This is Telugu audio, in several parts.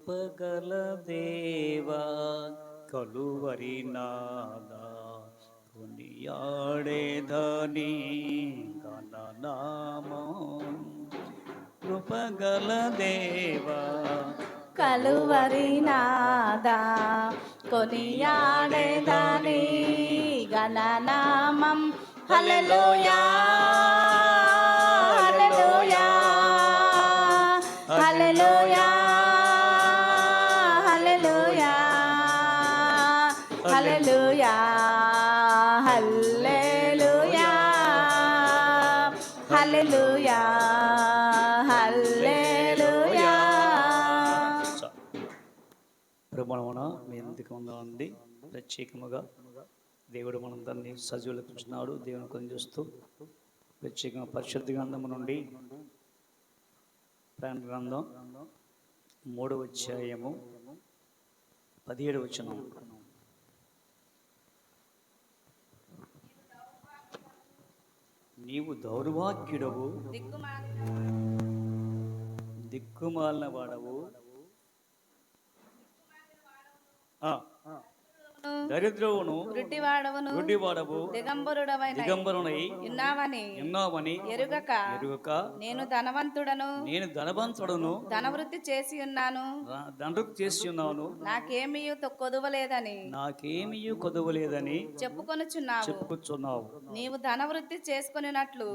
పగల దేవా కలువరి నాదా కొనియాడేదని గణనామం. కృపగల దేవా కలువరి నాదా కొనియాడేదని గణనామం. హల్లెలూయా హల్లెలూయా హల్లెలూయా హల్లెలూయా హల్లెలూయా హల్లెలూయా హల్లెలూయా హల్లెలూయా. ప్రమాణమున మీ ఎందుకు ఉందండి. ప్రత్యేకముగా దేవుడు మనందరినీ సజీవులకు ఉంచున్నాడు. దేవుని కొనిచేస్తూ ప్రత్యేకంగా పరిశుద్ధ గ్రంథము నుండి ప్రయాణ గ్రంథం 3వ అధ్యాయము 17వ వచనం. నీవు దౌర్భాగ్యుడవు, దిక్కుమాలిన వాడవు, దరిద్రవును, గుడ్డివాడవు, దిగంబరునై ఉన్నావని ఎరుగక నేను ధనవంతుడను ధనవృత్తి చేసి ఉన్నాను నాకేమీ కొదువలేదని చెప్పుకొనుచున్నావు. నీవు ధనవృత్తి చేసుకున్నట్లు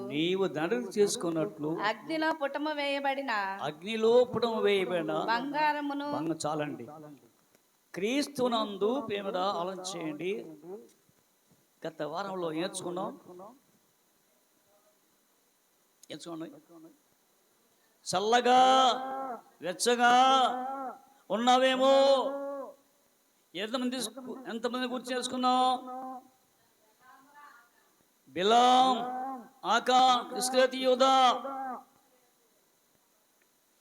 అగ్నిలో పుటము వేయబడిన బంగారమును చాలండి. క్రీస్తునందు ప్రేమగా ఆలోచన చేయండి. గత వారంలో నేర్చుకోండి. చల్లగా వెచ్చగా ఉన్నావేమో. ఎంతమంది గుర్తు చేసుకున్నాం? బిలాం, ఆకాన్, ఇస్కరియోతు, యూదా.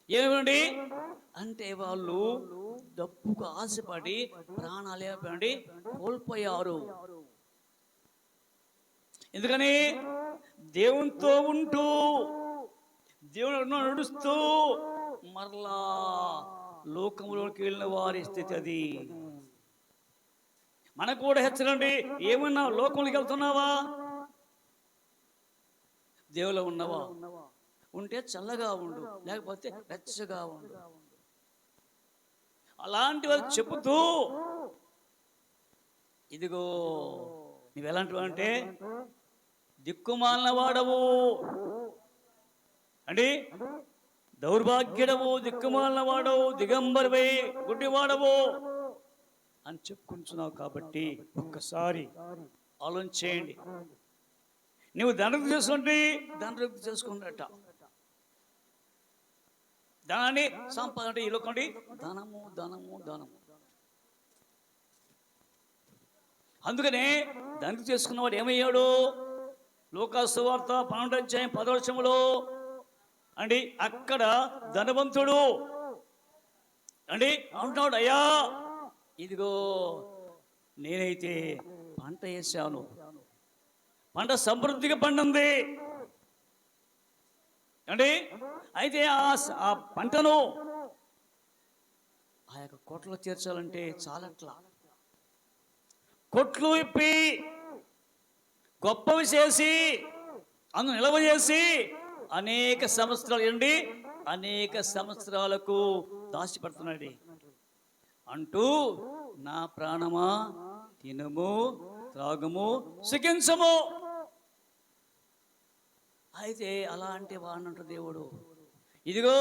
ఏమిటి అంటే వాళ్ళు డబ్బుకు ఆశపడి ప్రాణాలు కోల్పోయారు. ఎందుకని? దేవునితో ఉంటూ దేవుడు నడుస్తూ మరలా లోకంలోకి వెళ్ళిన వారి స్థితి అది. మనకు కూడా హెచ్చరండి. ఏమన్నా లోకంలోకి వెళ్తున్నావా? దేవులో ఉన్నవా? ఉంటే చల్లగా ఉండు, లేకపోతే వెచ్చగా ఉండు. అలాంటి వాళ్ళు చెబుతూ ఇదిగో నువ్వు ఎలాంటివి అంటే దిక్కుమాలిన వాడవు అండి, దౌర్భాగ్యుడవు, దిక్కుమాలిన వాడవు, దిగంబరవై గుడ్డివాడవు అని చెప్పుకుంటున్నావు. కాబట్టి ఒక్కసారి ఆలోచన చేయండి. నువ్వు ధనవృద్ధి చేసుకుంటా ధనాన్ని సంపాదన ఇల్లుకోండి. ధనము ధనము ధనము. అందుకనే ధనవృద్ధి చేసుకున్నవాడు ఏమయ్యాడు? లూకాసు సువార్త 12వ అధ్యాయం 10వ వచనంలో అండి అక్కడ ధనవంతుడు అండి అంటున్నాడు, అయ్యా ఇదిగో నేనైతే పంట వేసాను, పంట సమృద్ధిగా పండింది అండి. అయితే ఆ పంటను ఆ యొక్క కొట్లో చేర్చాలంటే చాలట్లా. కొట్లు ఇప్పి గొప్పవి చేసి అందులో నిల్వ చేసి అనేక సంవత్సరాలకు దాచిపెడుతున్నాడు. అంటూ నా ప్రాణమా తినుము త్రాగుము సుఖించము. అయితే అలాంటి వాడినంట దేవుడు, ఇదిగో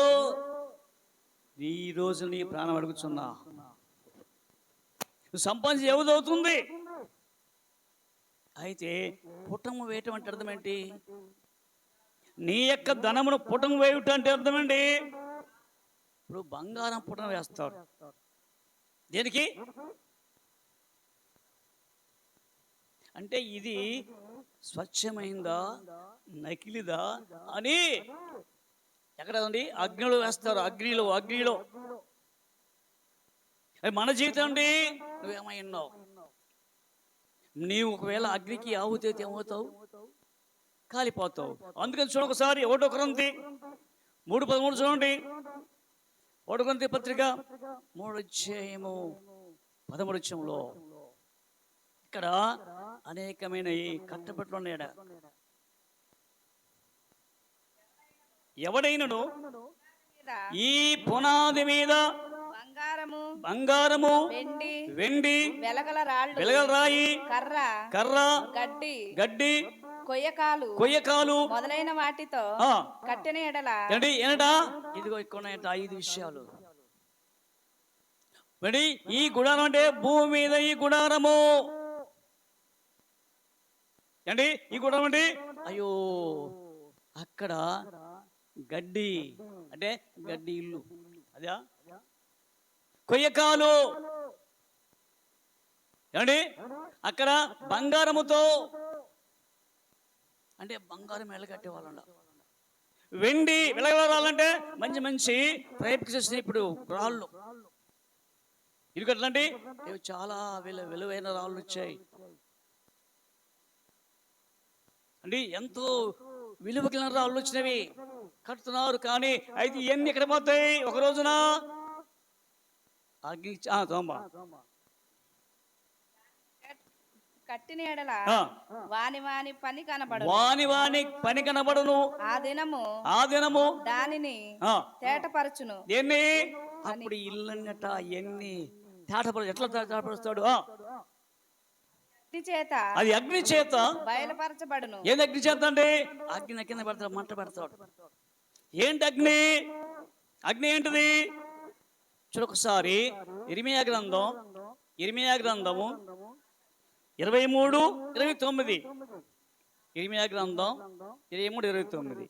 ఈ రోజు నీ ప్రాణం అడుగుతున్నా. నువ్వు సంపాదించి ఏదవుతుంది. అయితే పుటము వేయటం అంటే అర్థం ఏంటి? నీ యొక్క ధనమును పుటము వేయటం అంటే అర్థమండి. ఇప్పుడు బంగారం పుటం వేస్తారు. దేనికి అంటే ఇది స్వచ్ఛమైందా నకిలిదా అని ఎక్కడ ఉంది? అగ్నిలో వేస్తారు. అగ్నిలో మన జీవితం అండి. నువ్వేమై ఉన్నావు? నీవు ఒకవేళ అగ్నికి ఆహుతి ఏమవుతావు? కాలిపోతావు. అందుకని చూడ ఒకసారి 1 కొరింథీ 3:13 చూడండి. ఒకటి కొరింథీ పత్రిక 3:13 ఇక్కడ అనేకమైన ఈ కట్టబట్లు ఉన్నాయట. ఎవడైనను మీద ఈ పునాది మీద బంగారము వెండి వెలగల రాళ్ళు వెలగల రాయి కర్ర గడ్డి కొయ్యకాలు మొదలైన వాటితో కట్టిన ఎడల ఏనట ఇదిగో ఇక్కడ 5 విషయాలు. మరి ఈ గుడారం అంటే భూమి మీద ఈ గుడారము ఏంటి, ఈ గుడారం అంటే అయ్యో అక్కడ గడ్డి అంటే గడ్డి ఇల్లు, అదా కొయ్యకాలు ఏమండి, అక్కడ బంగారముతో అంటే బంగారం వెలగట్టేవాళ్ళ, వెండి వెలగలాలంటే మంచి మంచి ప్రయత్నించేసి ఇప్పుడు రాళ్ళు ఇల్లు కట్టాలంటే చాలా విలువైన రాళ్ళు వచ్చాయి అండి, ఎంతో విలువ కలిగిన రాళ్ళు వచ్చినవి కడుతున్నారు. కానీ అయితే ఇవన్నీ ఎక్కడ పోతాయి ఒక రోజున అగ్ని కట్టిన ఎడల వాని వాని పని కనబడును. ఆ దినము దానిని తేటపరచును. దేన్ని అప్పుడు ఇల్లన్నట ఎన్ని తేటపరచు, ఎట్లా తేటపరుస్తాడు, అది అగ్ని చేత బయలుపరచబడును. ఏది అగ్ని చేత అంటే అగ్ని కింద పెడతాడు, మంట పెడతాడు. ఏంటి అగ్ని? అగ్ని ఏంటిది చూడొకసారి ఇర్మీయా గ్రంథము 23:29. ఇర్మీయా గ్రంథం 23:29.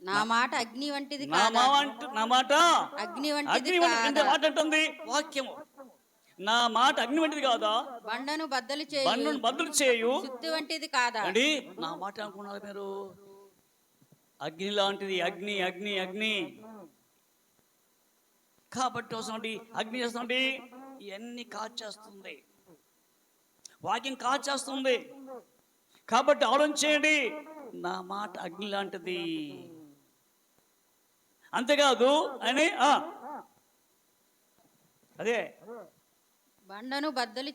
నా మాట అగ్ని వంటిది నా మాట అగ్ని వంటిది అంటుంది వాక్యము. నా మాట అగ్ని వంటిది కాదా, బండను బద్దలు చేయు సుత్తి వంటిది కాదా అండి. నా మాట అనుకున్నారు మీరు, అగ్ని లాంటిది, అగ్ని అగ్ని అగ్ని. కాబట్టి వస్తుంది అగ్ని చేస్తుంది, ఇవన్నీ కాల్చేస్తుంది, వాక్యం కాల్చేస్తుంది. కాబట్టి ఆలోచించేయండి, నా మాట అగ్ని లాంటిది. అంతేకాదు అని అదే బండను బద్దలు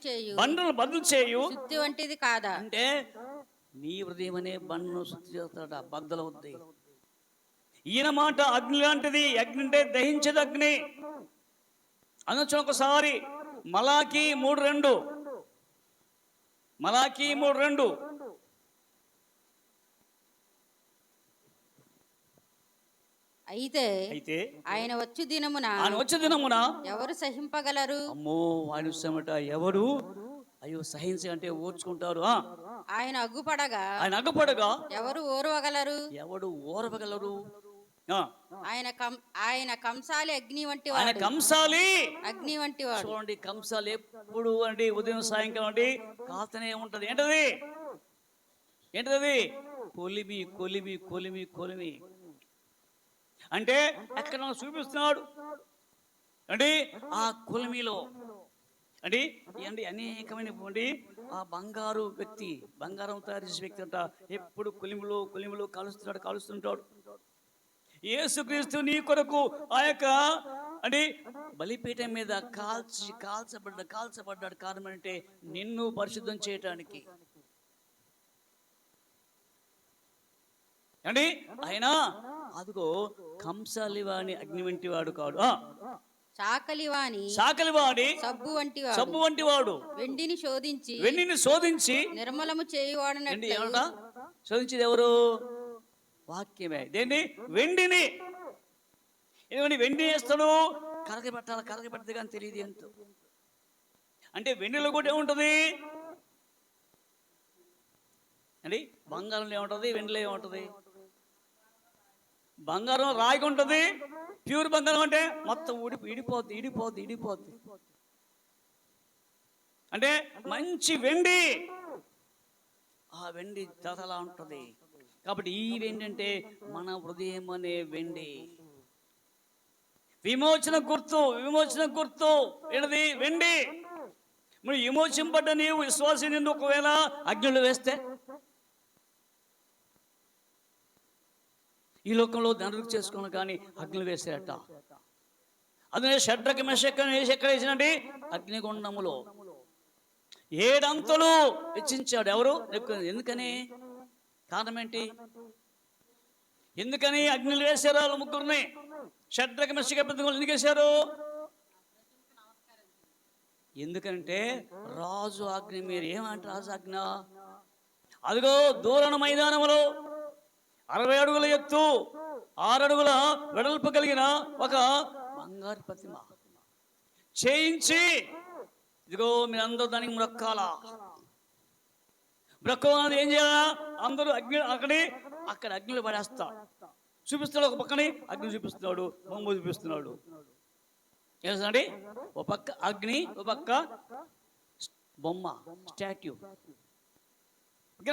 చేయు సుత్తి వంటిది కాదా అంటే నీ హృదయం అనే బండను శుద్ధి చేస్తాడ, బద్దలవుద్ది. ఈయన మాట అగ్ని లాంటిది. అగ్ని అంటే దహించేది అగ్ని. అనొచ్చు ఒకసారి మలాకీ 3:2 అయితే ఆయన వచ్చు దినమున ఎవరు సహింపగలరు? అమ్మో ఆయన విషయమట ఎవరు అయ్యో సహించి అంటే ఓర్చుకుంటారు. ఆయన అగ్గుపడగా ఎవరు ఓర్వగలరు? ఆయన కంసాలి అగ్ని వంటి వాడు. చూడండి, కంసాలు ఎప్పుడు అంటే ఉదయం సాయంకాలం అంటే కాల్తనే ఉంటది. ఏంటది కొలిమి కొలిమి కొలిమి కొలిమి అంటే ఎక్కడ చూపిస్తున్నాడు అంటే ఆ కొలిమిలో అంటే అనేకమైన ఆ బంగారం తయారు చేసే వ్యక్తి అంట ఎప్పుడు కొలిమిలో కాలుస్తుంటాడు. యేసుక్రీస్తు నీ కొరకు ఆ యొక్క అంటే బలిపీఠం మీద కాల్చబడ్డాడు. కారణం అంటే నిన్ను పరిశుద్ధం చేయటానికి అండి. ఆయన అదిగో కంసాలివాణి అగ్ని వంటి వాడు కాడు, సాకలివాణి సబ్బు వంటి వాడు. వెండిని శోధించి నిర్మలము చేయువాడు. శోధించేది ఎవరు? వాక్యమే. దేన్ని? వెండిని. వెండి వేస్తాడు, కరగబెట్టదు కానీ తెలియదు ఎంతో. అంటే వెండిలో కూడా ఏముంటది అండి? బంగారంలో ఏముంటది, వెండిలో ఏముంటది? బంగారం రాయిగా ఉంటుంది, ప్యూర్ బంగారం అంటే మొత్తం ఇడిపోద్ది. అంటే మంచి వెండి, ఆ వెండి తతలా ఉంటుంది. కాబట్టి ఈ వెండి అంటే మన హృదయం అనే వెండి. విమోచన గుర్తు ఏంటది? వెండి. మరి విమోచింపడ్డ నీవు విశ్వాసి నిన్ను ఒకవేళ అగ్నిలో వేస్తే ఈ లోకంలో దండలు చేసుకుని కానీ అగ్నిలో వేసారట. అదే షడ్రక మెషక్ ఎక్కడ వేసినట్టు అగ్నిగుండములో 7 అంతలు హెచ్చించాడు. ఎవరు? ఎందుకని? కారణం ఏంటి? ఎందుకని అగ్నిలో వేశారు వాళ్ళు ముగ్గురిని? షడ్రక మెషక్ ఎందుకు వేశారు? ఎందుకంటే రాజు ఆజ్ఞ. మీరు ఏమంటే రాజు ఆజ్ఞ? అదిగో దూరణ మైదానంలో 60 అడుగుల ఎత్తు 6 అడుగుల వెడల్పు కలిగిన ఒక బంగారు ప్రతిమ చేయించి, ఇదిగో మీరు అందరూ దానికి మొక్కాలా. మొక్కవాలని ఏం చేయాలా? అందరూ అక్కడ అగ్నిలో పడేస్తా చూపిస్తున్నాడు. ఒక పక్కని అగ్ని చూపిస్తున్నాడు, బొమ్మ చూపిస్తున్నాడు. ఏమండి? ఒక పక్క అగ్ని, ఒక పక్క బొమ్మ, స్టాట్యూ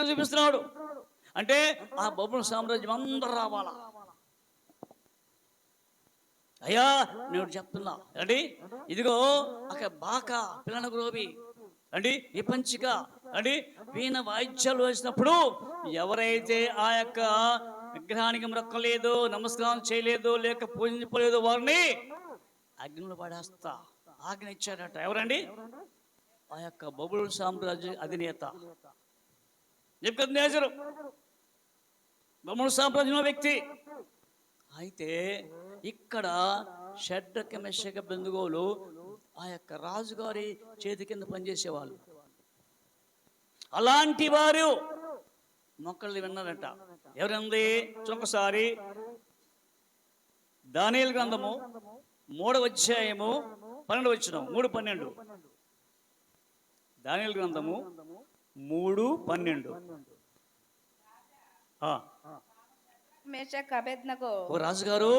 చూపిస్తున్నాడు. అంటే ఆ బొమ్మల సామ్రాజ్యం అందరూ రావాలా. అయ్యా నేను చెప్తున్నా అండి, ఇదిగో అక్కడ బాకా పిల్లల గ్రోవి అండి, ఈ పంచిక అండి, వీణ వాయిద్యాలు వేసినప్పుడు ఎవరైతే ఆ యొక్క విగ్రహానికి మొక్కలేదు, నమస్కారం చేయలేదు, లేక పూజించలేదు, వారిని అగ్నిలో పడేస్తా ఆజ్ఞ ఇచ్చాడట. ఎవరండి? ఆ యొక్క బబుల్ సామ్రాజ్య అధినేత నెబుకద్నెజరు, బబుల్ సామ్రాజ్యంలో వ్యక్తి. అయితే ఇక్కడ షడ్రక మెషక బెందుగోలు ఆ యొక్క రాజుగారి చేతి కింద పనిచేసేవాళ్ళు. అలాంటి వారు మొక్కలు విన్నారట. ఎవరంది? ఒకసారి దానియేలు గ్రంథము 3వ అధ్యాయము 12వ వచనం. 3:12. దానియేలు గ్రంథము 3:12. మేషక్ అబేద్నగో, ఓ రాజుగారు,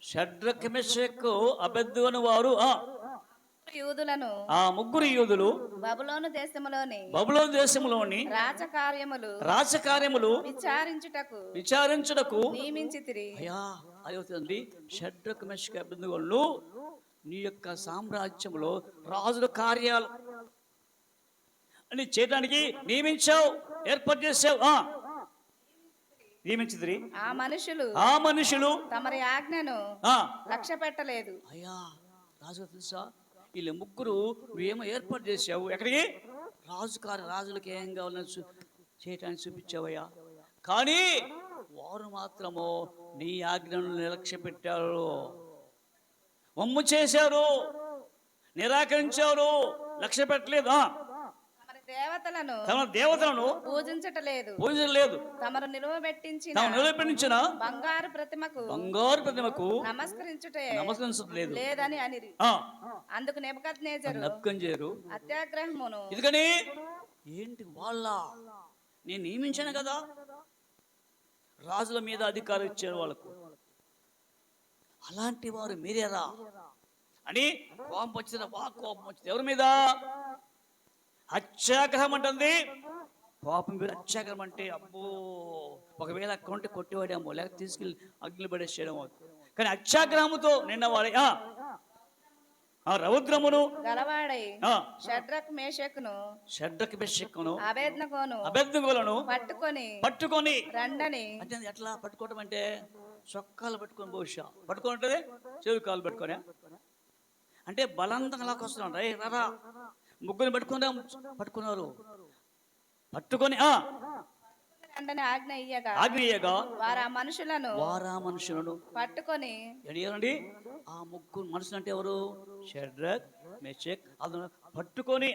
షడ్రక్ మెషక్ అబేద్నగో వారు యూదులను, ఆ ముగ్గురు యూదులు బబులోను దేశములోని రాజకార్యములు విచారించుటకు నియమించితిరి. అయ్యా అదేవుతుంది. షడ్రక్ మెషక్ అబేద్నగోలు నీ యొక్క సామ్రాజ్యంలో రాజుల కార్యాలు అని చేయడానికి నియమించావు, ఏర్పాటు చేసావు. నియమించితిరి. ఆ మనుషులు తమరి ఆజ్ఞను లక్ష్య పెట్టలేదు. అయ్యా రాజు తెలుసా, వీళ్ళ ముగ్గురు నువ్వేమో ఏర్పాటు చేసావు. ఎక్కడికి? రాజులకి ఏం కావాలని చేయటానికి చూపించావయ్యా. కానీ వారు మాత్రము నీ ఆజ్ఞను నిర్లక్ష్య పెట్టారు, వమ్ము చేశారు, నిరాకరించారు, లక్ష్య పెట్టలేదు. తమ దేవతలను పూజించలేదు. తమరు నిలువబెట్టించిన బంగారు ప్రతిమకు నమస్కరించలేదు లేదని అనిరి. అందుకు నెబుకద్నెజరు అత్యాగ్రహమును. ఎందుకని? ఏంటి వాళ్ళ నేను నియమించాను కదా, రాజుల మీద అధికారం ఇచ్చారు వాళ్ళకు, అలాంటి వారు మీరేరా అని కోపం వచ్చింది. కోపం వచ్చింది. ఎవరి మీద? అత్యాగ్రహం అంటుంది. కోపం మీద అత్యాగ్రహం అంటే అబ్బో, ఒకవేళ అక్కడ కొట్టివాడేమో, లేక తీసుకెళ్ళి అగ్ని పడేసేయడమో. కానీ అత్యాగ్రహముతో నిన్న వాడే రౌద్రమును గలవాడై షడ్రక్ మేషకును అబేద్నగోలను పట్టుకొని రండని. అంటే ఎట్లా పట్టుకోవడం? అంటే చొక్కాలు పట్టుకొని, బహుశా పట్టుకుంటే చెవి కాలు పట్టుకొని, అంటే బలవంతంగా లాక్కొస్తున్నాడు. రే రారా, ముగ్గురిని పట్టుకున్నారు. పట్టుకొని ఆజ్ఞ ఇయ్యగా వారు ఆ మనుషులను పట్టుకొని ఎడియండి. ఆ ముగ్గురు మనుషులు అంటే ఎవరు? షడ్రక్ మెషక్ పట్టుకొని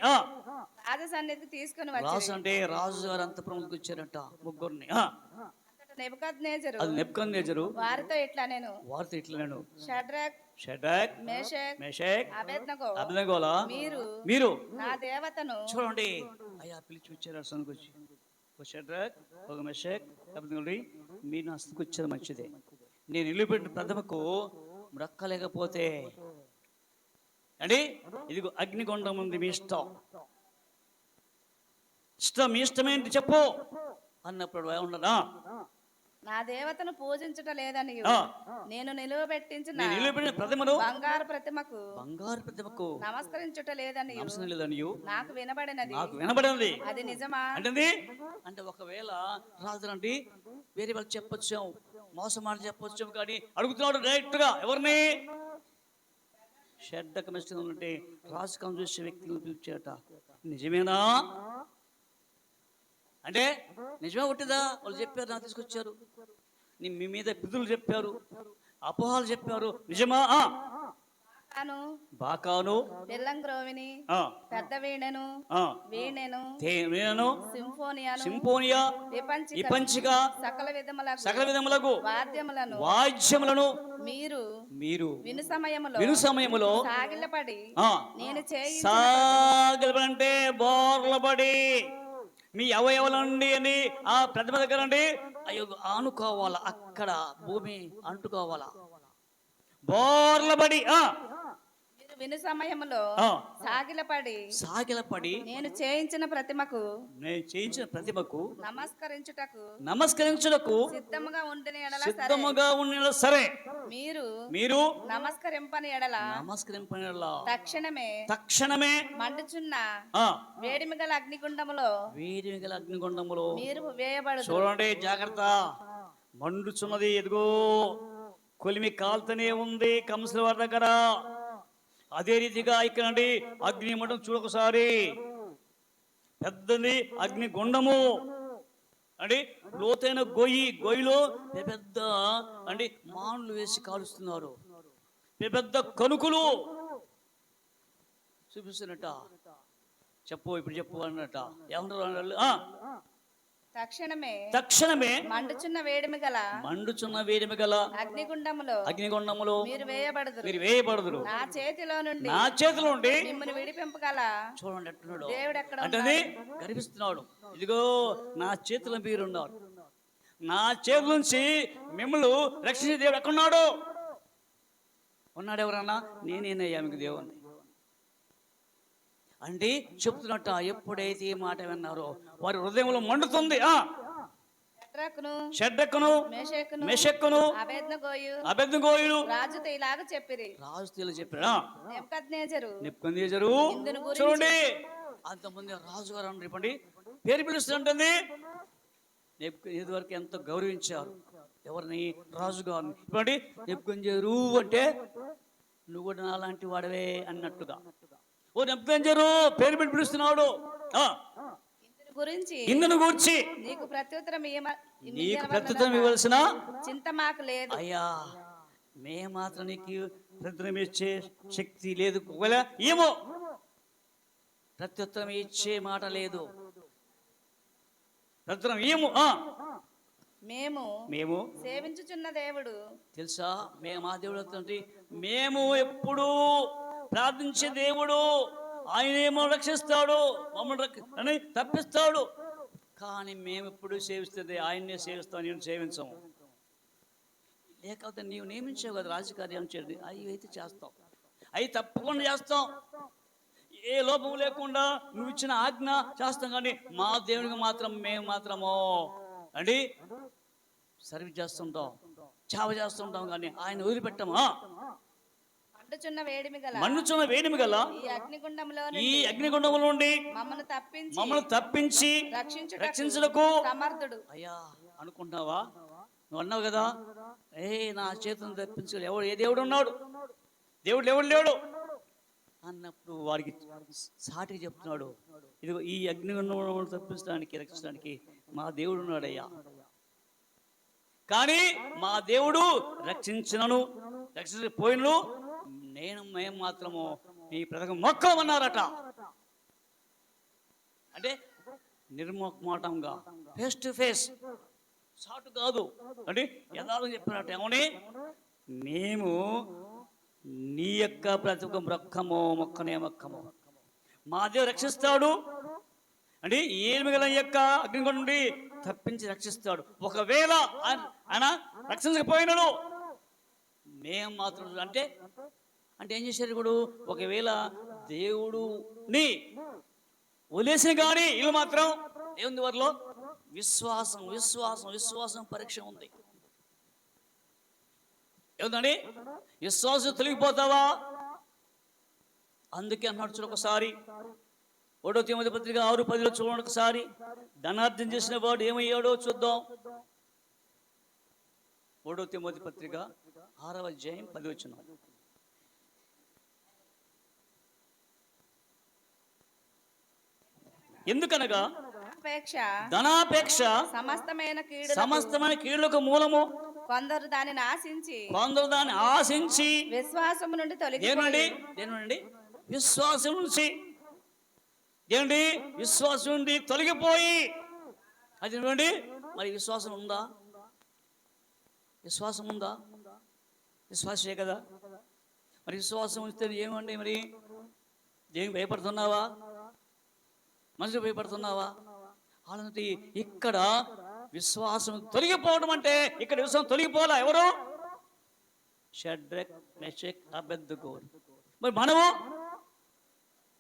రాజు సన్నిధికి తీసుకొని రాజు అంటే రాజు గారు అంతఃపురంకి వచ్చారంట ముగ్గురిని. నెబుకద్నెజరు వారితో ఇట్లా నేను షడ్రక్ మేషక్ అబేద్నగోలా మీరు నా దేవతను చూడండి. అయ్యా పిలిచి వచ్చారు అసలుకి వచ్చి, ఒక షడ్రక్ ఒక మెషక్ అబేద్నగోలు, మీరు నా స్థితికి వచ్చారు, మంచిదే. నేను నిలువబెట్టిన ప్రథమకు మ్రక్కలేకపోతే అండి, ఇదిగో అగ్నిగుండం ఉంది, మీ ఇష్టం మీ ఇష్టమేంటి చెప్పు అన్నప్పుడు ఉండదా? నా దేవతను పూజించుట లేదని ఆ. నేను నిలువబెట్టించిన నేను నిలబెట్టిన ప్రతిమను బంగారు ప్రతిమకు బంగారు ప్రతిమకు నమస్కరించుట లేదని నమస్కారం లేదనియు నాకు వినబడినది నాకు వినబడినది అది నిజమా? అంటే ఒకవేళ రాజులండి వేరే వాళ్ళు చెప్పొచ్చాం, మోసం మాట చెప్పొచ్చాం, కానీ అడుగుతున్నాడు డైరెక్ట్ గా ఎవరిని? షెడ్డక మెస్టింగ్ ఉంటే రాజు కం చూసే వ్యక్తిని పిలిచాట. నిజమేనా అంటే నిజమే ఒట్టిదా? వాళ్ళు చెప్పారు, నాకు తీసుకొచ్చారు, మీ మీద పిదులు చెప్పారు, అపోహాలు చెప్పారు, నిజమా? బాకాను, బెల్లంగ్రోవిని, పెద్ద వీణెను, వీణెను, సింఫోనియా, విపంచిక, సకల విధములకు వాద్యములను మీరు విను సమయములో సాగిలపడి అంటే బోర్లబడి మీ అవయవాలండి అని ఆ ప్రతిమ దగ్గర అండి అయ్యో ఆనుకోవాలా, అక్కడ భూమి అంటుకోవాలా, బోర్లబడి విను సమయంలో సాగిలపడి నేను చేయించిన ప్రతిమకు నమస్కరించుటకు సిద్ధముగా ఉండిన సరే మీరు నమస్కరింపని ఎడల తక్షణమే మండుచున్న వేడిమి గల అగ్నిగుండములో మీరు వేయబడు. చూడండి, జాగ్రత్త. మండుచున్నది, ఎదుగో కొలిమి కాల్తనే ఉంది కంసుల వారి దగ్గర. అదే రీతిగా ఇక్కడండి అగ్ని మంటం చూడొకసారి, పెద్దది అగ్ని గుండము అండి, లోతైన గొయ్యిలో పెద్ద అండి మానులు వేసి కాలుస్తున్నారు, పెద్ద కనుకులు చూపిస్తున్నట్ట. ఇప్పుడు చెప్పు అన్నట్ట. ఏమన్నారు? తక్షణమే మండుచున్న వేడిమి గల అగ్నిగుండములో మీరు వేయబడుదురు. నా చేతిలో నుండి మిమ్మల్ని విడిపింపగల చూడండి ఎట్టున్నాడు దేవుడు ఎక్కడ అంటే గర్విస్తున్నాడు. ఇదిగో నా చేతిలో మీరున్నారు, నా చేతుల నుంచి మిమ్మల్ని రక్షించే దేవుడు ఎక్కడున్నాడు? ఉన్నాడు ఎవరన్నా? నేనేనయ్యా మీకు దేవుణ్ణి అంటే చెప్తున్నట్ట. ఎప్పుడైతే ఈ మాట విన్నారో వారి హృదయంలో మండుతుంది. షడ్రక్కును మెషక్కును అబేద్నెగోయులు రాజుతో ఇలాగ చెప్పారు. నెబుకద్నెజరు చూడండి, అంతమంది రాజుగారు అని చెప్పండి పేరు పిలుస్తుంటుంది. నెబుకద్నెజరు వరకు ఎంతో గౌరవించారు ఎవరిని? రాజుగారిని. ఇప్పుడు నెబుకద్నెజరు అంటే నువ్వు కూడా నాలాంటి వాడవే అన్నట్టుగా ఓ నెబుకద్నెజరు పేరు పెట్టి పిలుస్తున్నాడు. ఇందును గూర్చి నీకు ప్రత్యుత్తరం ఇవ్వాల్సిన చింత మాకు లేదు అయ్యా. మాత్రం నీకు ప్రత్యుత్తరం ఇచ్చే శక్తి లేదు, ఒకవేళ ఏమో ప్రత్యుత్తరం ఇచ్చే మాట లేదు. ప్రత్యుత్తరం ఏమో మేము సేవించుచున్న దేవుడు తెలుసా? మా దేవుడు మేము ఎప్పుడు ప్రార్థించే దేవుడు, ఆయనేమో రక్షిస్తాడు, మమ్మల్ని తప్పిస్తాడు. కానీ మేము ఎప్పుడు సేవిస్తుంది ఆయన్నే సేవిస్తాం, నేను సేవించము. లేకపోతే నీవు నియమించావు కదా రాజకార్యం చేయండి, అవి అయితే చేస్తాం, అవి తప్పకుండా చేస్తాం, ఏ లోపం లేకుండా నువ్వు ఇచ్చిన ఆజ్ఞ చేస్తాం. కానీ మా దేవునికి మాత్రం మేము మాత్రమో అండి సర్వీస్ చేస్తుంటాం, చావ చేస్తుంటాం, కానీ ఆయన వదిలిపెట్టమా. మండుచున్న వేడిమి గల ఈ అగ్నిగుండముల నుండి మమ్మల్ని తప్పించి రక్షించుటకు సమర్థుడు. అయ్యా అనుకుంటున్నావా? నువ్వు అన్నావు కదా, నా చేతులను తప్పించు ఏ దేవుడు ఉన్నాడు? దేవుడు ఎవడు లేడు అన్నప్పుడు వారికి సాటికి చెప్తున్నాడు, ఇదిగో ఈ అగ్నిగుండములను తప్పించడానికి రక్షించడానికి మా దేవుడు ఉన్నాడయ్యా. కానీ మా దేవుడు రక్షించపోయినను మేము మాత్రము నీ ప్రథమ మొక్కమన్నారట. అంటే నిర్మోహమాటంగా, ఫేస్ టు ఫేస్, సాటు కాదు అంటే యథార్థం చెప్పినట్టు. ఏమని? మేము నీ యొక్క ప్రతి ఒక్క మొక్కనే మొక్కము, మా దేవుడు రక్షిస్తాడు అంటే ఏమిగల యొక్క అగ్నిగుండం నుండి తప్పించి రక్షిస్తాడు. ఒకవేళ ఆయన రక్షించకపోయినాడు మేము మాత్రం అంటే ఏం చేశారు ఇప్పుడు? ఒకవేళ దేవుడుని వదిలేసిన కానీ ఇల్లు మాత్రం ఏముంది వారిలో? విశ్వాసం విశ్వాసం విశ్వాసం పరీక్ష ఉంది. ఏముందండి? విశ్వాసం తొలగిపోతావా? అందుకే అన్నాడు చూడు ఒకసారి, 1 తిమోతి పత్రిక 6:10 చూడండి ఒకసారి. ధనార్థం చేసిన వాడు ఏమయ్యాడో చూద్దాం. 1 తిమోతి పత్రిక 6వ అధ్యాయం 10 వచనం. ఎందుకనగా ధనాపేక్ష సమస్తమైన కీడులకు మూలము, కొందరు దానిని ఆశించి విశ్వాసం నుండి దేనండి విశ్వాసం నుంచి ఏమండి విశ్వాసం నుండి తొలగిపోయి, అది ఏమండి మరి విశ్వాసం ఉందా? విశ్వాసం ఉందా? విశ్వాసే కదా. మరి విశ్వాసం ఉంటే ఏమండి? మరి దేనికి భయపడుతున్నావా? మనిషి భయపడుతున్నావా? అలాంటి ఇక్కడ విశ్వాసం తొలగిపోవడం అంటే, ఇక్కడ విశ్వాసం తొలగిపోలా. ఎవరు? షడ్రక్ మెషక్ అబేద్నెగో. మరి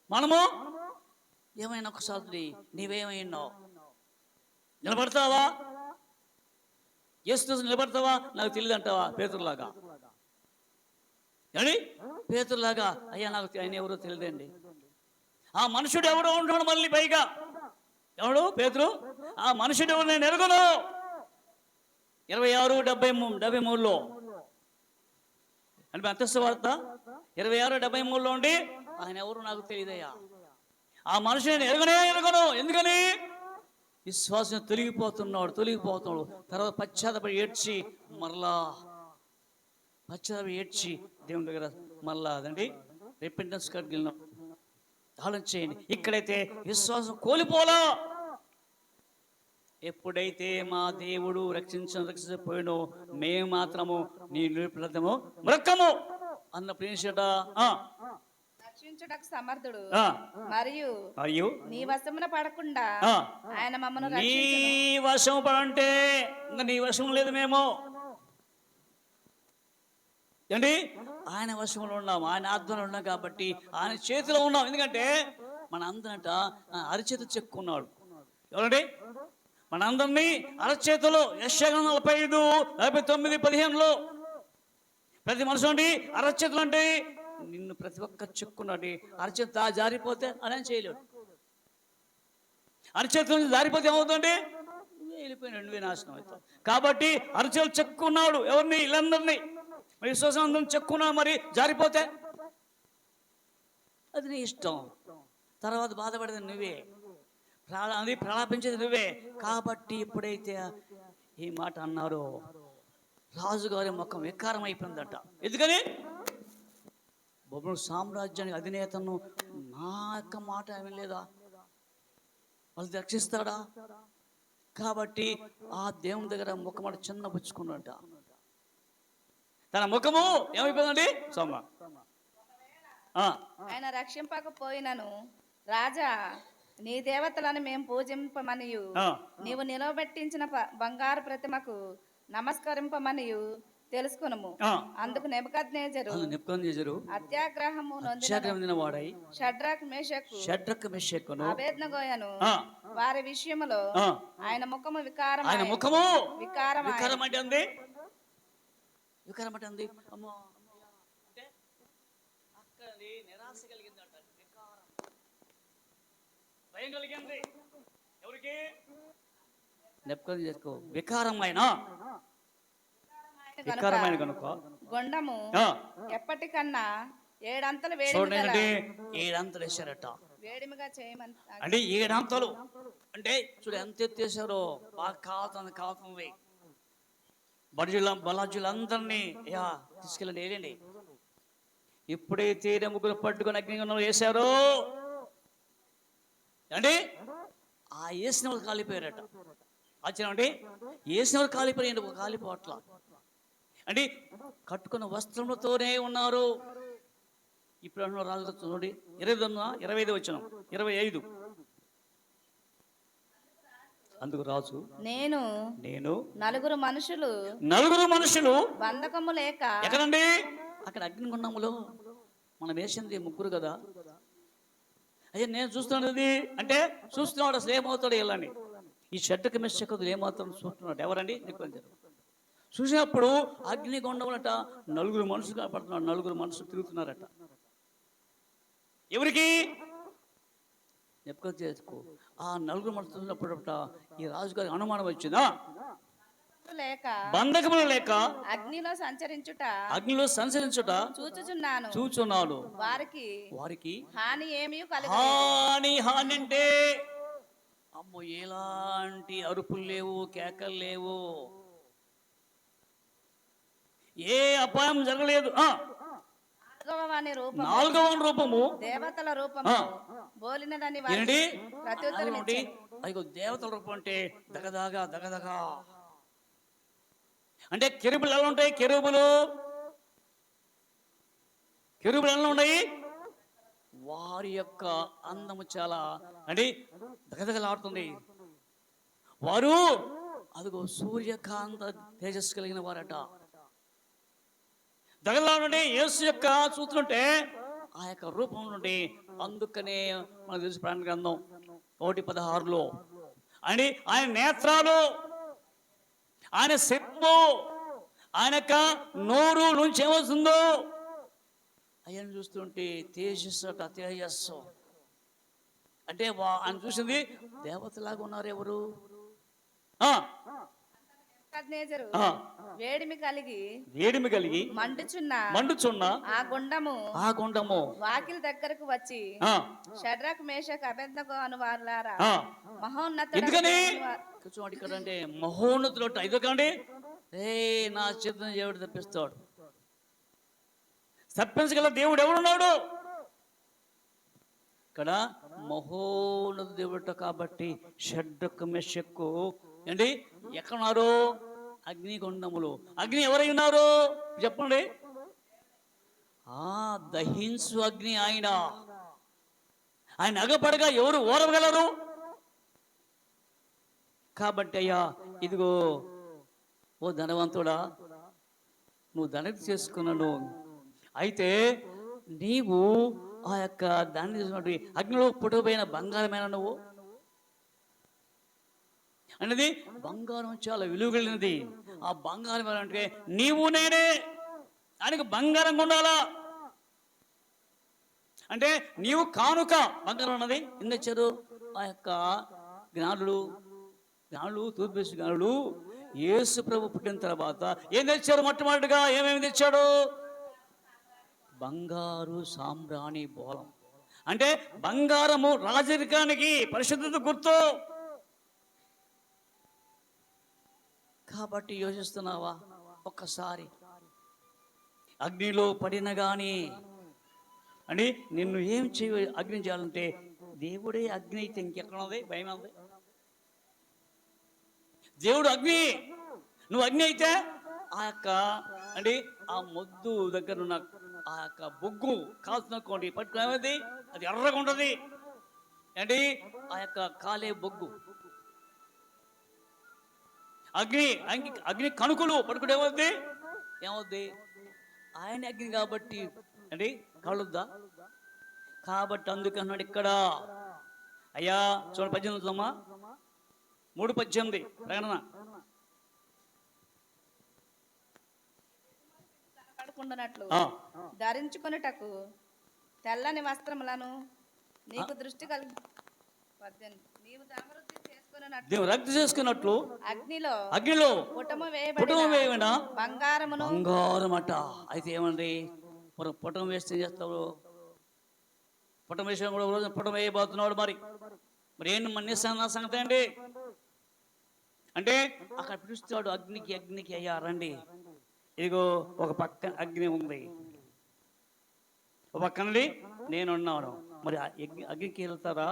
మనము ఏమైనా ఒకసారి నీవేమైనావు? నిలబడతావా? యేసు నిలబడతావా? నాకు తెలియదు అంటావా? పేతురులాగా ఏమండి? పేతురులాగా అయ్యా నాకు ఆయన ఎవరో తెలియదండి. ఆ మనుషుడు ఎవడో ఉంటాడు మళ్ళీ పైగా. ఎవడు? పేతురు. ఆ మనుషుడు ఎవరు నేను ఎరగను. 26:73 అంటే అంతస్తు వార్త 26:73 ఉండి ఆయన ఎవరు నాకు తెలియదయ్యా. ఆ మనుషుడు నేను ఎరగను. ఎందుకని? విశ్వాసం తొలగిపోతున్నాడు. తర్వాత పశ్చాత్తాపడి ఏడ్చి దేవుని దగ్గర మళ్ళా అదండి రిపెంటెన్స్ కార్డు వెళ్ళినాం. ఆలోచన చేయండి. ఇక్కడైతే విశ్వాసం కోల్పోలా. ఎప్పుడైతే మా దేవుడు రక్షించకపోయినో మేము మాత్రము నీ నిరుపేదము మృక్కము అన్నప్పుడు ఏం చేట? రక్షించుటకు సమర్థుడు మరియు నీ వశమున పడకుండా ఆయన మమ్మను నీ వశం పడంటే ఇంకా నీ వశం లేదు. మేము ఏంటి? ఆయన వశంలో ఉన్నాం, ఆయన ఆత్మలో ఉన్నాం కాబట్టి ఆయన చేతిలో ఉన్నాం. ఎందుకంటే మన అందరంట అరచేతి చెక్కున్నాడు. ఎవరండి? మన అందరినీ అరచేతులు. యెషయా 45:49-15 ప్రతి మనుషు అండి అరచేతులు అంటే నిన్ను ప్రతి ఒక్క చెక్కున్నాడు. అరచేతి జారిపోతే అలా చేయలేడు. అరచేతుల నుంచి జారిపోతే ఏమవుతుంది? వెళ్ళిపోయినాడు, నువ్వే నాశనం అవుతావు. కాబట్టి అరచేతులు చెక్కున్నాడు. ఎవరిని? వీళ్ళందరినీ. మరి విశ్వాసం అందరం చెక్కున్నాడు. మరి జారిపోతే అది నీ ఇష్టం. తర్వాత బాధపడేది నువ్వే, ప్రలాపించేది నువ్వే. కాబట్టి ఎప్పుడైతే ఈ మాట అన్నారో రాజుగారి ముఖం వికారం అయిపోయిందట. ఎందుకని? బబులోను సామ్రాజ్యానికి అధినేతను నా యొక్క మాట ఏమీ లేదా? వాళ్ళు రక్షిస్తాడా? కాబట్టి ఆ దేవుని దగ్గర ముఖమాట చిన్న పుచ్చుకున్నట. తన ముఖము ఏమైపోయిందండి? ఆయన రక్షింపకపోయినను రాజా నీ దేవతలను మేము పూజింపమనియు నీవు నిలబెట్టించిన బంగారు ప్రతిమకు నమస్కరింపమనియు తెలుసుకునము. అందుకు నెబుకద్నెజరు అత్యాగ్రహము నొందిన వాడై షడ్రక్ మెషక్కును అబేద్నెగోను వారి విషయములో ఆయన ముఖము వికారం అంటే అమ్మో అంటే అక్కడ నిరాశ కలిగిందంట. భయం కలిగింది. ఎవరికి? నెబుకద్నెజరుకు వికారమైన కనుక గొండము ఎప్పటికన్నా 7 అంతలు వేశారట. వేడిమిగా చేయమని అంటే 7 అంతలు అంటే చూడు ఎంత ఎత్తేసారో. బాగా కావుతుంది. బలాజులందరినీ తీసుకెళ్ళండి, వేయండి. ఎప్పుడైతే ముగ్గురు పట్టుకొని అగ్నిగుండంలో వేశారో అంటే ఆ వేసిన వాళ్ళు కాలిపోయారట. ఆశ్చర్యం అండి. వేసిన వాళ్ళు కాలిపోవట్ల అంటే కట్టుకున్న వస్త్రములతోనే ఉన్నారు. ఇప్పుడు అన్న రాజు చూడండి 25 వచనం 25. అందుకు రాజు నేను నలుగురు మనుషులు బంధకము లేక ఎక్కడండి? అక్కడ అగ్నిగుండములో మనం వేసింది ముగ్గురు కదా. అయ్యా నేను చూస్తున్నది అంటే చూస్తున్నాడు అసలు ఏమవుతాడు. వెళ్ళండి ఈ షడ్డక మెషకులు ఏమాత్రం చూస్తున్నాడు ఎవరండి చూసినప్పుడు అగ్నిగుండములట నలుగురు మనుషులు కనపడుతున్నారు, నలుగురు మనుషులు తిరుగుతున్నారట. ఎవరికి? చేసుకో. ఆ నలుగురు మనుషులు చూసినప్పుడట ఈ రాజుగారికి అనుమానం వచ్చిందా? లేక బంధకములు లేక అగ్నిలో సంచరించుట చూచున్నాను. వారికి హాని ఏమీ హాని అంటే అమ్మో ఎలాంటి అరుపులు లేవు, కేకలు లేవు, ఏ అపాయం జరగలేదు. నాలుగవ రూపము దేవతల రూపము బోలినదని అయ్యో దేవతల రూపం అంటే దగదగా దగదగా అంటే కెరూబులు ఎలా ఉంటాయి? కెరూబులు ఎలా ఉన్నాయి? వారి యొక్క అందము చాలా అంటే దగదగలాడుతుంది. వారు అదిగో సూర్యకాంత తేజస్సు కలిగిన వారట. దగదలాడుంటే యేసు యొక్క చూస్తుంటే ఆ యొక్క రూపం నుండి, అందుకనే మనకు తెలుసు ప్రాణ గ్రంథం 1:16 అని ఆయన నేత్రాలు, ఆయన శబ్దము, ఆయన యొక్క నోరు నుంచి ఏమవుతుందో ఆయన చూస్తుంటే తేజస్సు అంటే ఆయన చూసింది దేవతలాగా ఉన్నారు. ఎవరు? వేడిమి కలిగి మండుచున్న ఆ గుండము వాకిలి దగ్గరకు వచ్చి షడ్రక్ మేషక్ అబేద్నెగో అను వారులారా ఇక్కడ అంటే మహోన్నతులు ఎందుకండి నా చేతులను దేవుడు తప్పిస్తాడు. తప్పించగల దేవుడు ఎవడున్నాడు? ఇక్కడ మహోన్నత దేవుడు కాబట్టి షడ్రక్ మేషక్ ఏంటి ఎక్కడున్నారు? అగ్నిగుండములు. అగ్ని ఎవరై ఉన్నారు చెప్పండి? దహించు అగ్ని. ఆయన అగపడగా ఎవరు ఓరవగలరు? కాబట్టి అయ్యా ఇదిగో ఓ ధనవంతుడా, నువ్వు ధనతి చేసుకున్నాను, అయితే నీవు ఆ యొక్క దాన్ని తీసుకున్నట్టు అగ్నిలో పుట్టబోయిన బంగారమైన నువ్వు అనేది బంగారం చాలా విలువ కలిగినది. ఆ బంగారం అంటే నీవు నేనే. ఆయనకు బంగారం ఉండాలా అంటే నీవు కానుక బంగారం ఉన్నది. ఎందుకు తెచ్చారు? ఆ యొక్క జ్ఞానులు తూర్పేసి జ్ఞానులు యేసు ప్రభు పుట్టిన తర్వాత ఏం తెచ్చారు? మొట్టమొదటిగా ఏమేమి తెచ్చాడు? బంగారు సాంబ్రాణి బోలం. అంటే బంగారము రాజరికానికి పరిశుద్ధత గుర్తు. కాబట్టి యోచిస్తున్నావా? ఒక్కసారి అగ్నిలో పడిన గాని అని నిన్ను ఏం అగ్ని చేయాలంటే దేవుడే అగ్ని అయితే ఇంకెక్కడున్నది? భయం ఉంది. దేవుడు అగ్ని, నువ్వు అగ్ని అయితే ఆ యొక్క అంటే ఆ మొద్దు దగ్గర ఉన్న ఆ యొక్క బొగ్గు కాల్చుకోండి పట్టుకునేది అది ఎర్రగా ఉంటుంది. అంటే ఆ యొక్క కాలే బొగ్గు అగ్ని కణుకులు పట్టుకుంటే ఏమవుద్ది? ఆయన అగ్ని కాబట్టి అంటే కలుద్దా? కాబట్టి అందుకన్నాడు ఇక్కడ. అయ్యా చూడండి 18 3:18 ప్రకటన. ధరించుకొనుటకు తెల్లని వస్త్రములను నీకు దృష్టి కలిగి నీవు రక్తి చేసుకున్నట్లు అగ్నిలో పుటము వేయబడిన బంగారం అట. అయితే ఏమండి పుటం వేస్తే చేస్తావు? పుటం వేసిన కూడా రోజు పుటం వేయబోతున్నాడు. మరి ఏంటి మన్నిస్తాను నా సంగతి అండి అంటే అక్కడ పిలుస్తాడు అగ్నికి అయ్యా రండి, ఇదిగో ఒక పక్క అగ్ని ఉంది, ఒక పక్కనండి నేనున్నాను. మరి అగ్నికి వెళ్తారా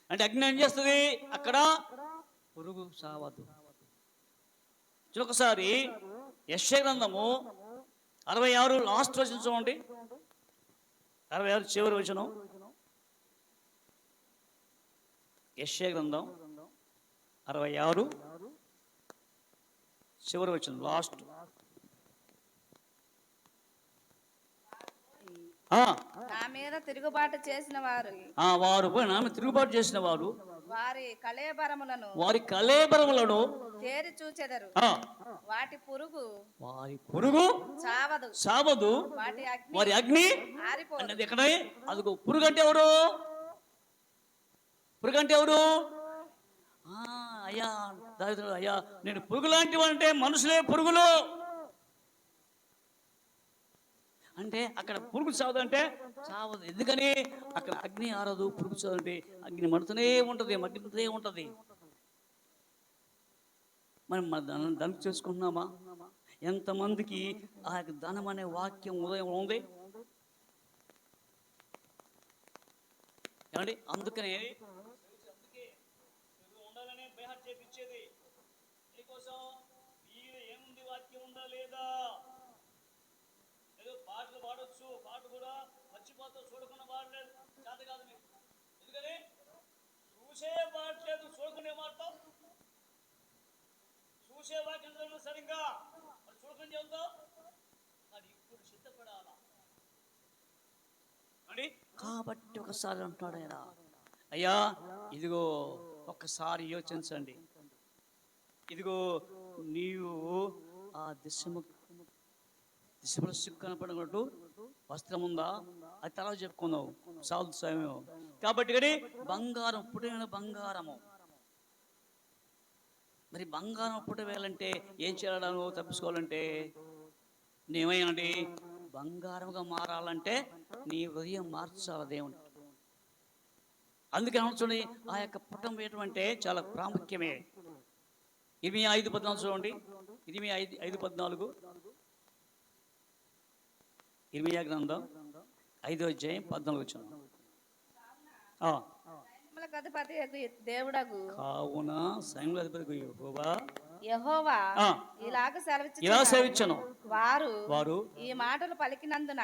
అంటే అగ్ని ఏం చేస్తుంది? అక్కడ పురుగు సావదు. ఒకసారి యెషయా గ్రంథము 66 లాస్ట్ వచనం చూడండి. 66 చివరి వచనం. యెషయా గ్రంథం 66 చివరి వచనం లాస్ట్. ఆ, నా మీద తిరుగుబాటు చేసిన వారు వారు పోయి నాన్న తిరుగుబాటు చేసిన వారు వారి కళేబరములను వారి కళేబరములను తేరి చూచెదరు. ఆ, వాటి పురుగు వారి పురుగు చావదు, సావదు, వాటి అగ్ని వారి అగ్ని ఆరిపోదు. అన్నది ఎక్కడ? అదిగో పురుగు అంటే ఎవరు? పురుగు అంటే ఎవరు? అయ్యా దావీదు అయ్యా, నేను పురుగు లాంటివి అంటే మనుషులే పురుగులు అంటే అక్కడ పురుగు చావదు అంటే చావదు. ఎందుకని? అక్కడ అగ్ని ఆరదు. పురుగు చావదు అంటే అగ్ని మండుతూనే ఉంటుంది, మగ్గుతూనే ఉంటుంది. మనం మన దానికి చేసుకుంటున్నామా? ఎంతమందికి ఆ యొక్క ధనం అనే వాక్యం ఉదయం ఉంది ఏమండి? అందుకనే ఉండాలనే బేహర్ చేపించేది మీకోసం. మీరు ఏముంది వాక్యం ఉందా లేదా? ఏదో పాటలు పాడొచ్చు, పాట కూడా మర్చిపోతావు, చూడకుండా పాడలేదు, చేత కాదు మీకు. ఎందుకని? చూసే పాడలేదు, చూడకుండా మాడతావు. చూసే వాక్యం సరిగ్గా మరి చూడకుండా చెబుతావు. మరి ఇప్పుడు సిద్ధపడాలా అండి. కాబట్టి ఒకసారి అంటున్నాడు ఆయన, అయ్యా ఇదిగో ఒక్కసారి యోచించండి. ఇదిగో నీవు ఆ దిశలో కనపడినట్టు వస్త్రం ఉందా? అది తర్వాత చెప్పుకున్నావు, సాధు సమయం. కాబట్టి కానీ బంగారం, పుట్టిన బంగారము. మరి బంగారం పుట్టవేయాలంటే ఏం చేయాలను? తప్పించుకోవాలంటే నేమేనండి, బంగారంగా మారాలంటే నీ హృదయం మార్చాలి దేవుని. అందుకే చూడండి, ఆ యొక్క పుట్టం వేయటం అంటే చాలా ప్రాముఖ్యమే. 25:14 చూడండి. 25:14 ఇర్మీయా గ్రంథం 5:14 అధిపతి దేవుడగు కావున సైన్యుల అధిపతి యెహోవా ఇలాగ సెలవిచ్చును, వారు ఈ మాటలు పలికినందున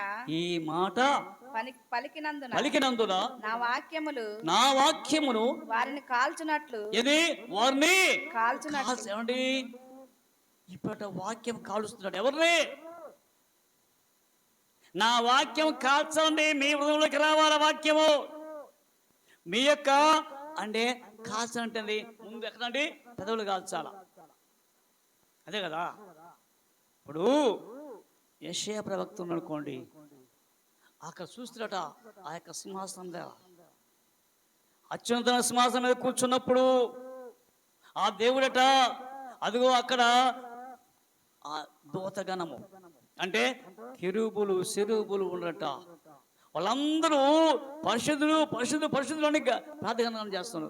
పలికినందున నా వాక్యములు వారిని కాల్చునట్లు వారిని కాల్చునట్లు. ఏమండి? ఇప్పుడు వాక్యం కాలుస్తున్నాడు ఎవరిని? నా వాక్యం కాల్చండి, మీ హృదయంలోకి రావాల వాక్యము. మీ యొక్క అంటే కాల్చండి ముందు ఎక్కడండి? పెదవులు కాల్చాల, అదే కదా. ఇప్పుడు యెషయా ప్రవక్త అనుకోండి, అక్కడ చూస్తున్నట ఆ యొక్క సింహాసనం దగ్గర అత్యున్నత సింహాసనం మీద కూర్చున్నప్పుడు ఆ దేవుడట అదిగో అక్కడ ఆ దూతగణము అంటే కెరూబులు సెరూబులు ఉండట, వాళ్ళందరూ పరిశుద్ధులు అని ప్రార్థన చేస్తున్నారు.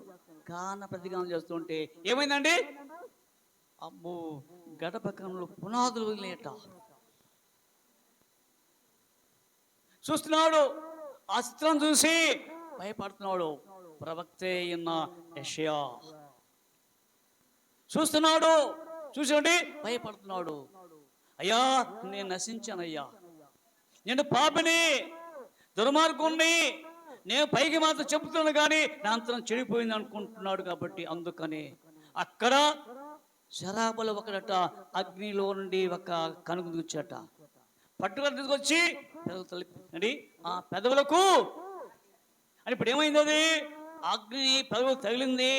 ప్రతిగానం చేస్తుంటే ఏమైందండి? అబ్బో, గడపకంలో పునాదులు వదిలేట చూస్తున్నాడు. ఆ చిత్రం చూసి భయపడుతున్నాడు. ప్రవక్తే అయిన యెషయా చూస్తున్నాడు, చూసి భయపడుతున్నాడు. అయ్యా నేను నశించానయ్యా, నేను పాపిని, దుర్మార్గుణ్ణి, నేను పైకి మాత్రం చెబుతున్నాను కానీ నా అంతరం చెడిపోయింది అనుకుంటున్నాడు. కాబట్టి అందుకని అక్కడ శరాబుల ఒకడట అగ్నిలో నుండి ఒక కనుక దిగుచ్చట, పట్టుగా తీసుకొచ్చి పెదవులు ఆ పెదవులకు అని. ఇప్పుడు ఏమైంది? అది అగ్ని పెదవులు తగిలింది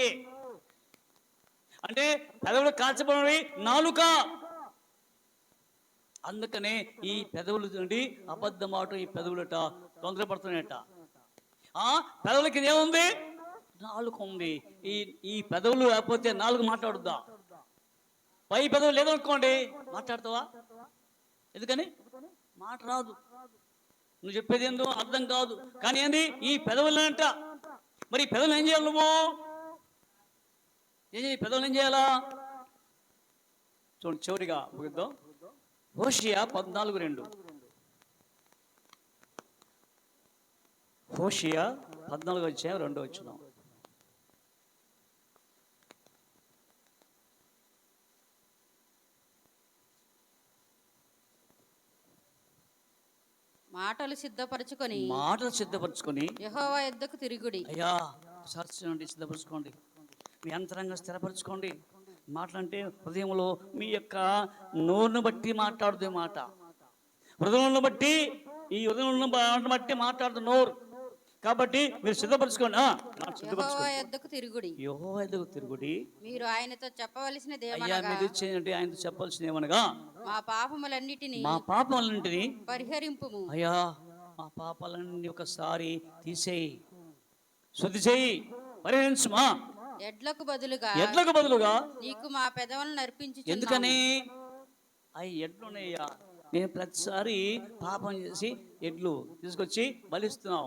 అంటే పెదవులు కాల్చబడి నాలుక. అందుకనే ఈ పెదవులు నుండి అబద్ధమాట ఈ పెదవులట తొందరపడుతున్నాయట. ఆ పెదవులకి ఏముంది? నాలుక ఉంది. ఈ పెదవులు లేకపోతే నాలుగు మాట్లాడుద్దా? పై పెదవులు లేదనుకోండి, మాట్లాడతావా? ఎందుకని? మాట రాదు, నువ్వు చెప్పేది ఏందో అర్థం కాదు. కానీ ఏంది? ఈ పెదవులంట. మరి ఈ పెదవులు ఏం చేయాలి? నువ్వు పెదవులు ఏం చేయాలా? చూడండి, చివరిగా ముగిద్దాం. హోషియా 14:2. హోషియా 14:2. మాటలు సిద్ధపరచుకొని యెహోవా యొద్దకు తిరుగుడి. అయ్యా సర్చండి, సిద్ధపరచుకోండి, మీ అంతరంగా స్థిరపరచుకోండి. మాటలంటే హృదయంలో మీ యొక్క నోరును బట్టి మాట్లాడుదే మాట, హృదయంలో బట్టి ఈ ఉదయం ఉన్న మాట బట్టి మాట్లాడుతున్న నోరు. కాబట్టి మీరు సిద్ధపరచుకోండి. యెహోవా సిద్ధపరచుకోండి. యొద్దకు తిరుగుడి. యెహోవా యొద్దకు తిరుగుడి. మీరు ఆయనతో చెప్పవలసిన అయ్యా దేవనగా మీరు ఇచ్చేయండి, ఆయనతో చెప్పాల్సింది ఏమనగా మా పాపములన్నిటినీ మా పాపములన్నింటినీ పరిహరింపుము. అయ్యా మా పాపాలన్నీ ఒకసారి తీసేయి, శుద్ధి చేయి, పరిహరించుమా. ఎడ్లకు బదులుగా ఎడ్లకు బదులుగా నీకు మా పెదవులను అర్పించుచున్నాము. ఎందుకని అవి ఎడ్లున్నాయ్యా, నేను ప్రతిసారి పాపం చేసి ఎడ్లు తీసుకొచ్చి బలిస్తున్నాం.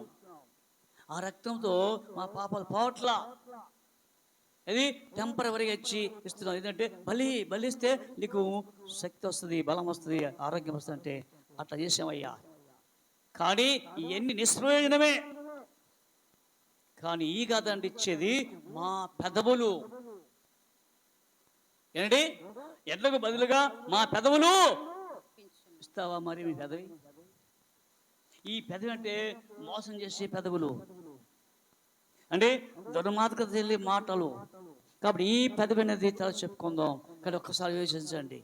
ఆ రక్తంతో మా పాపాలు పోవట్లా. ఇది టెంపరవరీగా ఇచ్చి ఇస్తున్నాం. ఎందుకంటే బలిస్తే నీకు శక్తి వస్తుంది, బలం వస్తుంది, ఆరోగ్యం వస్తుంది అంటే అట్లా చేసామయ్యా. కానీ ఇవన్నీ నిష్ప్రయోజనమే. కానీ ఈ కాదండి ఇచ్చేది మా పెదవులు. ఏంటి? ఎడ్లకు బదులుగా మా పెదవులు ఇస్తావా? మరి మీ పెదవి, ఈ పెదవి అంటే మోసం చేసే పెదవులు అంటే దుర్మార్గత తెలియ మాటలు. కాబట్టి ఈ పెదవి అనేది తల చెప్పుకుందాం. కానీ ఒక్కసారి యోచించండి.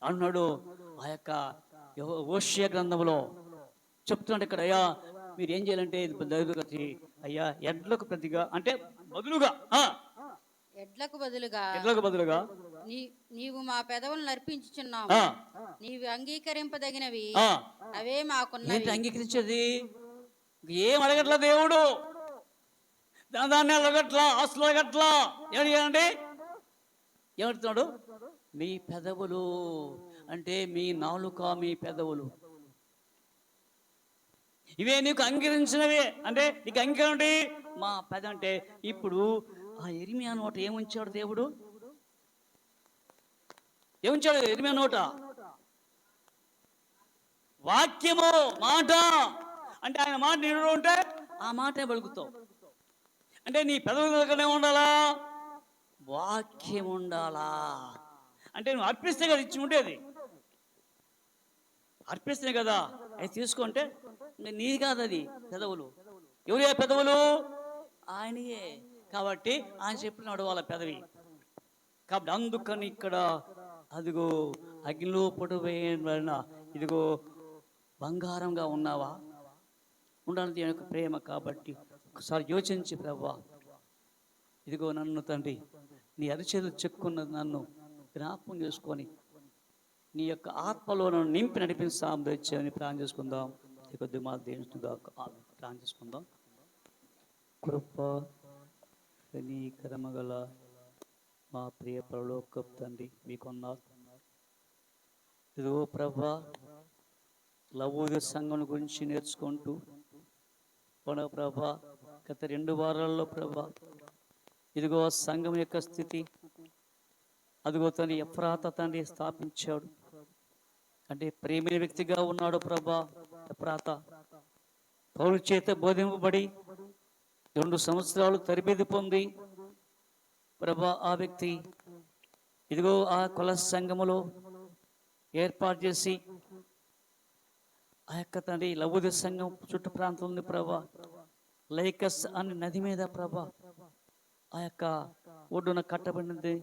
అన్నాడు ఆ యొక్క ఓషియా గ్రంథంలో చెప్తున్నాడు ఇక్కడ, అయ్యా మీరు ఏం చేయాలంటే దైవగతి అయ్యా ఎడ్లకు ప్రతిగా అంటే బదులుగా ఎడ్లకు బదులుగా నీవు మా పెదవులను అర్పించుచున్నావు. నీవు అంగీకరింపదగినవి అవే మాకున్నవి. అంగీకరించేది ఏం అడగట్లా దేవుడు, దాన్ని అడగట్లా, ఆస్తులు అడగట్లా. ఏమండి ఏమడుతున్నాడు? మీ పెదవులు అంటే మీ నాలుక, మీ పెదవులు ఇవే నీకు అంగీకరించినవే. అంటే నీకు అంగీకరండి మా పెద అంటే. ఇప్పుడు ఆ ఇర్మియా నోట ఏముంచాడు దేవుడు? ఏముంచాడు ఇర్మియా నోట? వాక్యము, మాట. అంటే ఆయన మాట నీడు ఉంటే ఆ మాటే పలుకుతావు. అంటే నీ పెదవులనే ఉండాలా, వాక్యం ఉండాలా. అంటే నువ్వు అర్పిస్తే కదా ఇచ్చి ఉండేది, అర్పిస్తే కదా అది తీసుకుంటే నీది కాదు అది. పెదవులు ఎవరే? పెదవులు ఆయనయే. కాబట్టి ఆయన చెప్పినాడు వాళ్ళ పెదవి. కాబట్టి అందుకని ఇక్కడ అదిగో అగ్నిలో పొడవైన ఇదిగో బంగారంగా ఉన్నావా? ఉండాలి దేవుని యొక్క ప్రేమ. కాబట్టి ఒకసారి యోచించి, ప్రభువా ఇదిగో నన్ను తండ్రి నీ అరిచేతులు చెక్కున్నది నన్ను జ్ఞాపకం చేసుకొని నీ యొక్క ఆత్మలో నన్ను నింపి నడిపిస్తాం తెచ్చామని ప్రార్థన చేసుకుందాం. కొద్ది మా దేవునిగా ప్రార్థన చేసుకుందాం. కృప కనికరమగల మా ప్రియ పరలోకపు తండ్రి మీకున్నారు. ఇదిగో ప్రభా లవోదియ సంఘం గురించి నేర్చుకుంటూ ప్రభా గత 2 వారాల్లో ప్రభా ఇదిగో సంఘం యొక్క స్థితి, అదిగో తను ఎఫ్రాతా తండ్రి స్థాపించాడు. అంటే ప్రేమైన వ్యక్తిగా ఉన్నాడు ప్రభా ఎఫ్రాతా. పౌలు చేత బోధింపబడి 2 సంవత్సరాలు తరబేది పొంది ప్రభా ఆ వ్యక్తి ఇదిగో ఆ కుల సంఘములో ఏర్పాటు చేసి ఆ యొక్క తండ్రి లవోదియ సంఘం చుట్టు ప్రాంతం ఉంది ప్రభా. లైకస్ అనే నది మీద ప్రభా ఆ యొక్క ఒడ్డున కట్టబడినది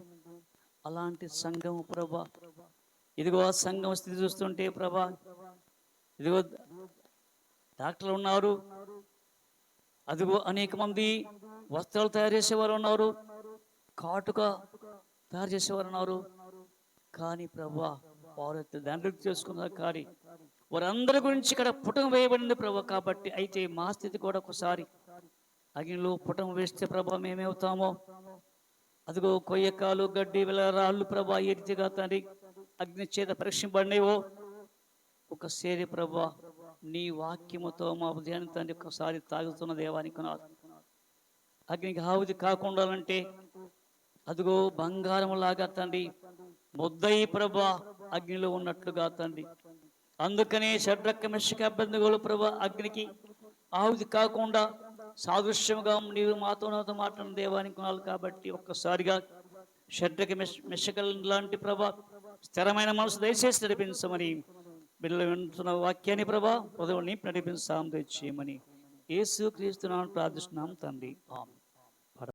అలాంటి సంఘము ప్రభా. ఇదిగో ఆ సంఘం స్థితి చూస్తుంటే ప్రభా ఇదిగో డాక్టర్లు ఉన్నారు, అదిగో అనేక మంది వస్త్రాలు తయారు చేసేవారు ఉన్నారు, కాటుక తయారు చేసేవారు ఉన్నారు. కానీ ప్రభా వారు దాంట్లో చేసుకున్నారు. కానీ వారందరి గురించి ఇక్కడ పుటం వేయబడింది ప్రభా. కాబట్టి అయితే మా స్థితి కూడా ఒకసారి అగ్నిలో పుటం వేస్తే ప్రభా మేమవుతామో. అదిగో కొయ్యకాలు గడ్డి రాళ్ళు ప్రభా ఏ రీతిగా తండ్రి అగ్ని చేత పరీక్షింపబడినవో ఒకసారి ప్రభా నీ వాక్యముతో మా ఉదయాన్ని తండ్రి ఒకసారి తాగుతున్న దేవానికి అగ్నికి ఆవుది కాకుండా అంటే అదిగో బంగారం లాగా తండ్రి ముద్దయి ప్రభా అగ్నిలో ఉన్నట్లుగా తండ్రి. అందుకనే షడ్రక్క మెషక అభ్యర్థులు ప్రభా అగ్నికి ఆవుది కాకుండా సాదృశ్యంగా నీవు మాతో మాట్లాడిన దేవానికి కొనాలి. కాబట్టి ఒక్కసారిగా షడ్రక మెషకల్ లాంటి ప్రభా స్థిరమైన మనసు దయచేసి నడిపించమని బిడ్డలు వింటున్న వాక్యాన్ని ప్రభా ఉదయం నడిపించాం తెచ్చేయమని యేసు క్రీస్తునామమున ప్రార్థిస్తున్నాం తండ్రి. ఆమేన్.